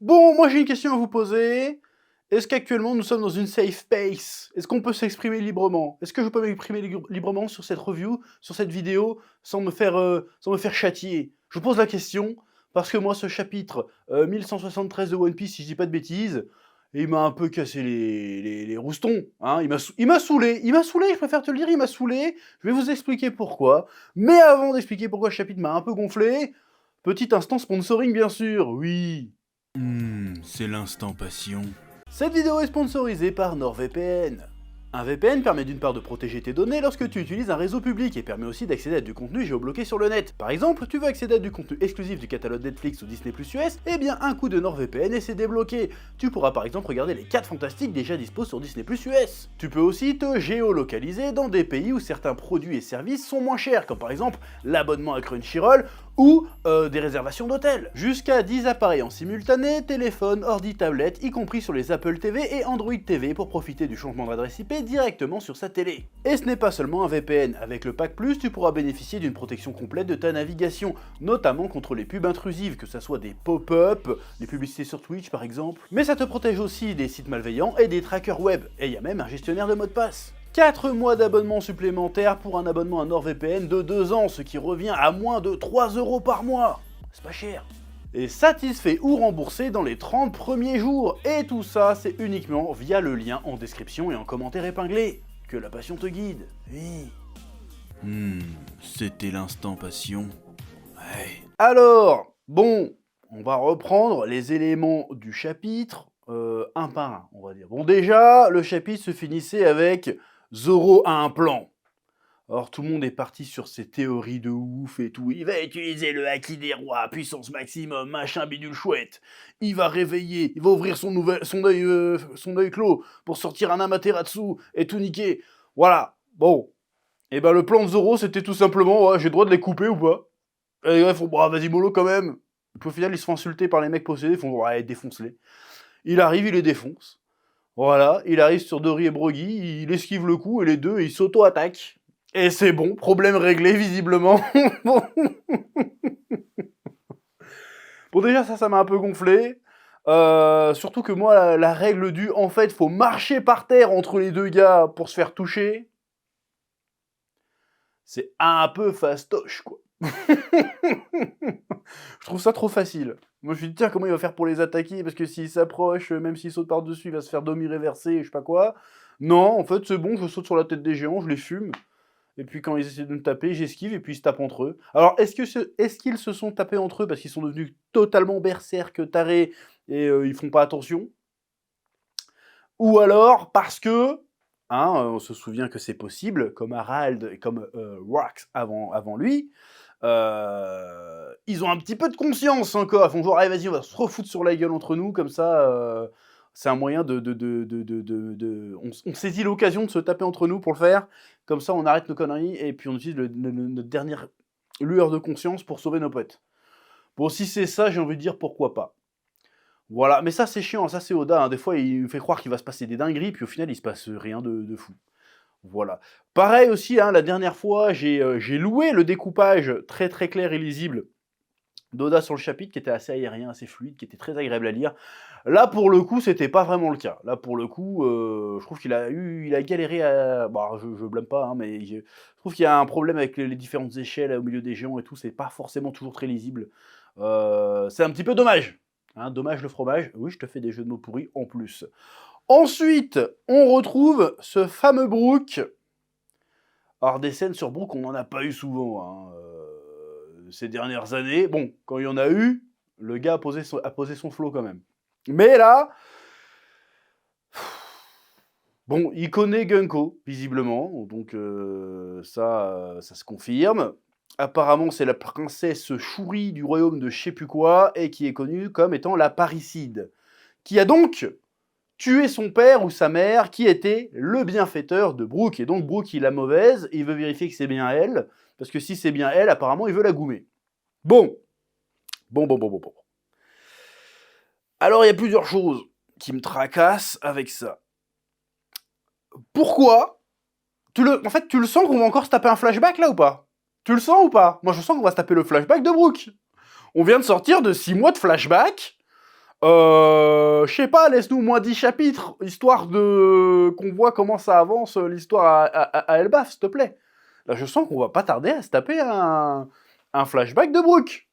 Bon, moi j'ai une question à vous poser. Est-ce qu'actuellement nous sommes dans une safe space? Est-ce qu'on peut s'exprimer librement? Est-ce que je peux m'exprimer librement sur cette review, sur cette vidéo, sans me faire châtier? Je vous pose la question parce que moi ce chapitre 1173 de One Piece, si je dis pas de bêtises, il m'a un peu cassé les roustons. Hein, il m'a saoulé, je préfère te le dire, il m'a saoulé. Je vais vous expliquer pourquoi. Mais avant d'expliquer pourquoi ce chapitre m'a un peu gonflé, petit instant sponsoring bien sûr, oui. C'est l'instant passion. Cette vidéo est sponsorisée par NordVPN. Un VPN permet d'une part de protéger tes données lorsque tu utilises un réseau public et permet aussi d'accéder à du contenu géobloqué sur le net. Par exemple, tu veux accéder à du contenu exclusif du catalogue Netflix ou Disney Plus US, eh bien un coup de NordVPN et c'est débloqué. Tu pourras par exemple regarder les 4 fantastiques déjà dispo sur Disney Plus US. Tu peux aussi te géolocaliser dans des pays où certains produits et services sont moins chers, comme par exemple l'abonnement à Crunchyroll ou des réservations d'hôtels. Jusqu'à 10 appareils en simultané, téléphone, ordi, tablette, y compris sur les Apple TV et Android TV pour profiter du changement d'adresse IP directement sur sa télé. Et ce n'est pas seulement un VPN, avec le Pack Plus, tu pourras bénéficier d'une protection complète de ta navigation, notamment contre les pubs intrusives, que ce soit des pop-up, des publicités sur Twitch par exemple, mais ça te protège aussi des sites malveillants et des trackers web, et il y a même un gestionnaire de mots de passe. 4 mois d'abonnement supplémentaire pour un abonnement à NordVPN de 2 ans, ce qui revient à moins de 3 € par mois. C'est pas cher. Et satisfait ou remboursé dans les 30 premiers jours. Et tout ça, c'est uniquement via le lien en description et en commentaire épinglé. Que la passion te guide. Oui. C'était l'instant passion. Ouais. Alors, bon, on va reprendre les éléments du chapitre un par un, on va dire. Bon, déjà, le chapitre se finissait avec Zoro a un plan. Alors tout le monde est parti sur ces théories de ouf et tout. Il va utiliser le haki des rois, puissance maximum, machin bidule chouette. Il va réveiller, il va ouvrir son œil clos pour sortir un Amaterasu et tout niquer. Voilà. Bon. Et ben le plan de Zoro c'était tout simplement, ouais, j'ai le droit de les couper ou pas? Et les gars font, bah vas-y mollo quand même. Puis au final ils se font insulter par les mecs possédés, ils font, ouais défonce-les. Il arrive, il les défonce. Voilà, il arrive sur Dory et Brogy, il esquive le coup et les deux ils s'auto-attaquent. Et c'est bon, problème réglé visiblement. Bon. Bon déjà ça m'a un peu gonflé. Surtout que moi la règle du en fait faut marcher par terre entre les deux gars pour se faire toucher. C'est un peu fastoche quoi. Je trouve ça trop facile. Moi je me dis tiens comment il va faire pour les attaquer parce que s'il s'approche, même s'il saute par-dessus, il va se faire demi-réverser, je sais pas quoi. Non, en fait c'est bon, je saute sur la tête des géants, je les fume. Et puis quand ils essaient de me taper, j'esquive et puis ils se tapent entre eux. Alors est-ce qu'ils se sont tapés entre eux parce qu'ils sont devenus totalement berserk, tarés et ils font pas attention? Ou alors parce que, hein, on se souvient que c'est possible, comme Harald et comme Wax avant lui, ils ont un petit peu de conscience encore. Ils font genre, allez vas-y, on va se refoutre sur la gueule entre nous, comme ça, c'est un moyen on saisit l'occasion de se taper entre nous pour le faire. Comme ça, on arrête nos conneries et puis on utilise notre dernière lueur de conscience pour sauver nos potes. Bon, si c'est ça, j'ai envie de dire pourquoi pas. Voilà, mais ça c'est chiant, ça c'est Oda, hein. Des fois il me fait croire qu'il va se passer des dingueries, puis au final il se passe rien de fou. Voilà. Pareil aussi, hein, la dernière fois, j'ai loué le découpage très très clair et lisible d'Oda sur le chapitre, qui était assez aérien, assez fluide, qui était très agréable à lire. Là, pour le coup, c'était pas vraiment le cas. Là, pour le coup, je trouve qu'il a galéré à... Bon, je blâme pas, hein, mais je trouve qu'il y a un problème avec les différentes échelles au milieu des géants et tout, c'est pas forcément toujours très lisible. C'est un petit peu dommage. Hein, dommage le fromage. Oui, je te fais des jeux de mots pourris en plus. Ensuite, on retrouve ce fameux Brook. Alors, des scènes sur Brook, on n'en a pas eu souvent hein, ces dernières années. Bon, quand il y en a eu, le gars a posé son flow quand même. Mais là, bon, il connaît Gunko, visiblement, donc ça se confirme. Apparemment, c'est la princesse Shuri du royaume de je sais plus quoi, et qui est connue comme étant la parricide, qui a donc tué son père ou sa mère, qui était le bienfaiteur de Brook. Et donc Brook, il a mauvaise, et il veut vérifier que c'est bien elle, parce que si c'est bien elle, apparemment, il veut la goumer. Bon. Alors, il y a plusieurs choses qui me tracassent avec ça. Pourquoi en fait, tu le sens qu'on va encore se taper un flashback, là, ou pas? Tu le sens ou pas? Moi, je sens qu'on va se taper le flashback de Brook. On vient de sortir de 6 mois de flashback. Je sais pas, laisse-nous au moins 10 chapitres, histoire de qu'on voit comment ça avance l'histoire à Elbaf, s'il te plaît. Là, je sens qu'on va pas tarder à se taper un flashback de Brooke.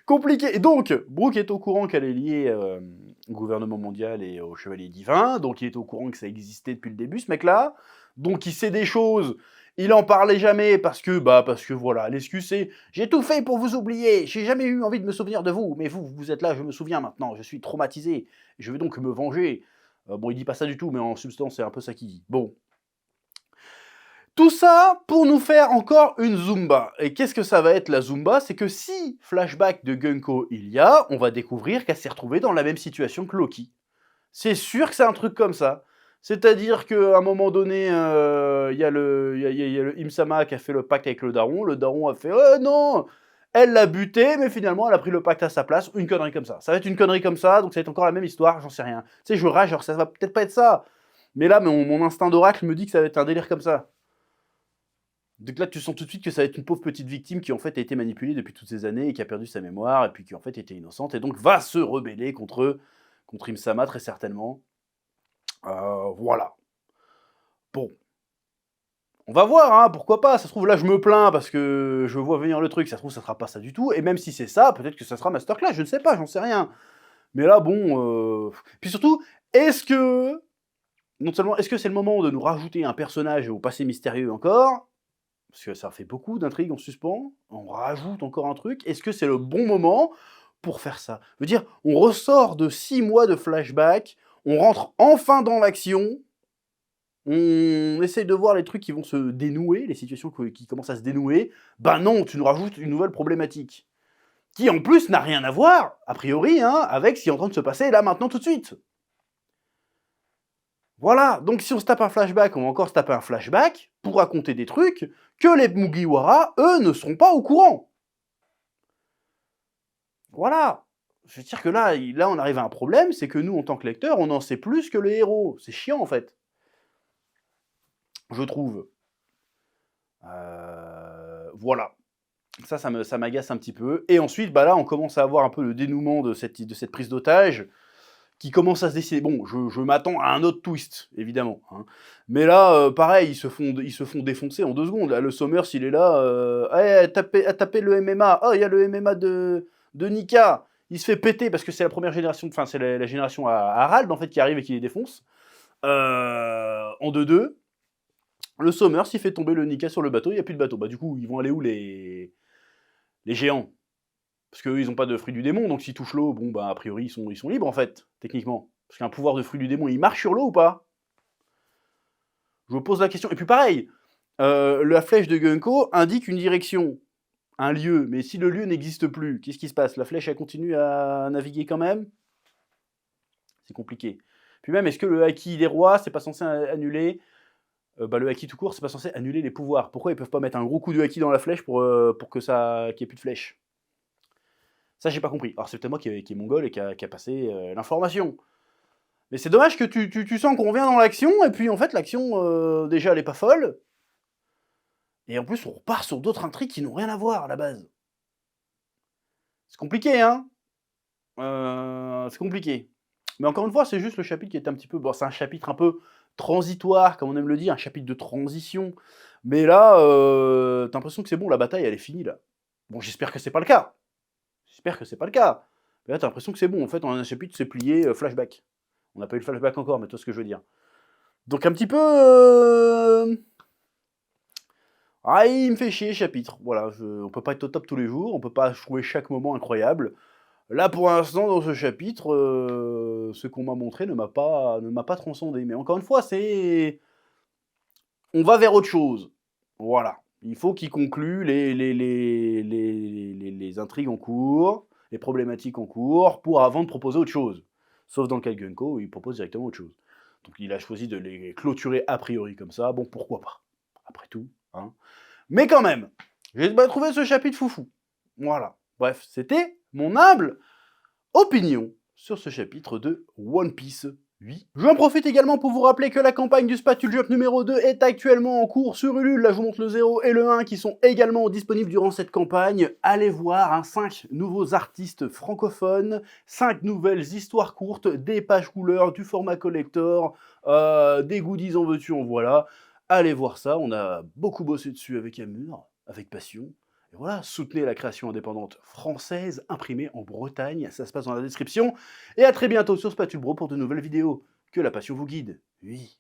Compliqué. Et donc, Brooke est au courant qu'elle est liée au gouvernement mondial et au Chevalier Divin, donc il est au courant que ça existait depuis le début, ce mec-là. Donc il sait des choses, il en parlait jamais parce que voilà, l'excuse c'est « J'ai tout fait pour vous oublier, j'ai jamais eu envie de me souvenir de vous, mais vous êtes là, je me souviens maintenant, je suis traumatisé, je vais donc me venger. Bon, il dit pas ça du tout, mais en substance, c'est un peu ça qu'il dit. Bon. Tout ça pour nous faire encore une Zumba. Et qu'est-ce que ça va être la Zumba? C'est que si flashback de Gunko il y a, on va découvrir qu'elle s'est retrouvée dans la même situation que Loki. C'est sûr que c'est un truc comme ça. C'est-à-dire qu'à un moment donné, il y a le Imsama qui a fait le pacte avec le daron a fait « non !» Elle l'a buté, mais finalement, elle a pris le pacte à sa place, une connerie comme ça. Ça va être une connerie comme ça, donc ça va être encore la même histoire, j'en sais rien. Tu sais, je rage, alors ça va peut-être pas être ça. Mais là, mon instinct d'oracle me dit que ça va être un délire comme ça. Donc là, tu sens tout de suite que ça va être une pauvre petite victime qui en fait a été manipulée depuis toutes ces années et qui a perdu sa mémoire et puis qui en fait était innocente et donc va se rebeller contre Imsama très certainement. Voilà. Bon. On va voir, hein, pourquoi pas. Ça se trouve, là, je me plains parce que je vois venir le truc. Ça se trouve, ça sera pas ça du tout. Et même si c'est ça, peut-être que ça sera Masterclass. Je ne sais pas, j'en sais rien. Mais là, bon... Puis surtout, est-ce que... Non seulement, est-ce que c'est le moment de nous rajouter un personnage au passé mystérieux encore? Parce que ça fait beaucoup d'intrigues en suspens, on rajoute encore un truc. Est-ce que c'est le bon moment pour faire ça? Je veux dire, on ressort de 6 mois de flashback, on rentre enfin dans l'action, on essaye de voir les trucs qui vont se dénouer, les situations qui commencent à se dénouer. Ben non, tu nous rajoutes une nouvelle problématique. Qui en plus n'a rien à voir, a priori, hein, avec ce qui est en train de se passer là, maintenant, tout de suite. Voilà, donc si on se tape un flashback, on va encore se taper un flashback pour raconter des trucs que les Mugiwara, eux, ne seront pas au courant. Voilà. Je veux dire que là, on arrive à un problème, c'est que nous, en tant que lecteurs, on en sait plus que le héros. C'est chiant, en fait. Je trouve. Voilà. Ça m'agace un petit peu. Et ensuite, bah là, on commence à avoir un peu le dénouement de cette prise d'otage qui commence à se décider. Bon, je m'attends à un autre twist, évidemment. Hein. Mais là, pareil, ils se font défoncer en 2 secondes. Là, le Sommer, s'il est là, à taper le MMA. Oh, il y a le MMA de Nika. Il se fait péter parce que c'est la première génération, enfin, c'est la génération à Harald, en fait, qui arrive et qui les défonce. En 2-2. Le Sommer, s'il fait tomber le Nika sur le bateau, il n'y a plus de bateau. Bah, du coup, ils vont aller où les géants? Parce qu'eux, ils n'ont pas de fruit du démon, donc s'ils touchent l'eau, bon, bah, a priori, ils sont libres, en fait, techniquement. Parce qu'un pouvoir de fruit du démon, il marche sur l'eau ou pas? Je vous pose la question. Et puis pareil, la flèche de Gunko indique une direction, un lieu, mais si le lieu n'existe plus, qu'est-ce qui se passe? La flèche, elle continue à naviguer quand même? C'est compliqué. Puis même, est-ce que le haki des rois, c'est pas censé annuler... le haki tout court, c'est pas censé annuler les pouvoirs. Pourquoi ils peuvent pas mettre un gros coup de haki dans la flèche pour que ça qu'il n'y ait plus de flèche? Ça, j'ai pas compris. Alors, c'est peut-être moi qui est mongol et qui a passé l'information. Mais c'est dommage que tu sens qu'on revient dans l'action, et puis en fait, l'action, déjà, elle est pas folle. Et en plus, on repart sur d'autres intrigues qui n'ont rien à voir, à la base. C'est compliqué, hein? C'est compliqué. Mais encore une fois, c'est juste le chapitre qui est un petit peu... Bon, c'est un chapitre un peu transitoire, comme on aime le dire, un chapitre de transition. Mais là, t'as l'impression que c'est bon, la bataille, elle est finie, là. Bon, j'espère que c'est pas le cas. J'espère que c'est pas le cas. Mais là, t'as l'impression que c'est bon. En fait, en un chapitre, c'est plié flashback. On n'a pas eu le flashback encore, mais tu vois ce que je veux dire. Donc, un petit peu... Ah, il me fait chier, chapitre. Voilà, on peut pas être au top tous les jours, on peut pas trouver chaque moment incroyable. Là, pour l'instant, dans ce chapitre, ce qu'on m'a montré ne m'a pas transcendé. Mais encore une fois, c'est... On va vers autre chose. Voilà. Il faut qu'il conclue les intrigues en cours, les problématiques en cours, avant de proposer autre chose. Sauf dans le cas de Gunko, où il propose directement autre chose. Donc il a choisi de les clôturer a priori comme ça. Bon, pourquoi pas? Après tout. Hein. Mais quand même, j'ai trouvé ce chapitre foufou. Voilà. Bref, c'était mon humble opinion sur ce chapitre de One Piece Oui. J'en profite également pour vous rappeler que la campagne du Spatule Jump numéro 2 est actuellement en cours sur Ulule. Là, je vous montre le 0 et le 1 qui sont également disponibles durant cette campagne. Allez voir, 5 nouveaux artistes francophones, 5 nouvelles histoires courtes, des pages couleurs, du format collector, des goodies en veux-tu, en voilà. Allez voir ça, on a beaucoup bossé dessus avec amour, avec passion. Et voilà, soutenez la création indépendante française imprimée en Bretagne, ça se passe dans la description. Et à très bientôt sur Spatule Bro pour de nouvelles vidéos. Que la passion vous guide. Oui.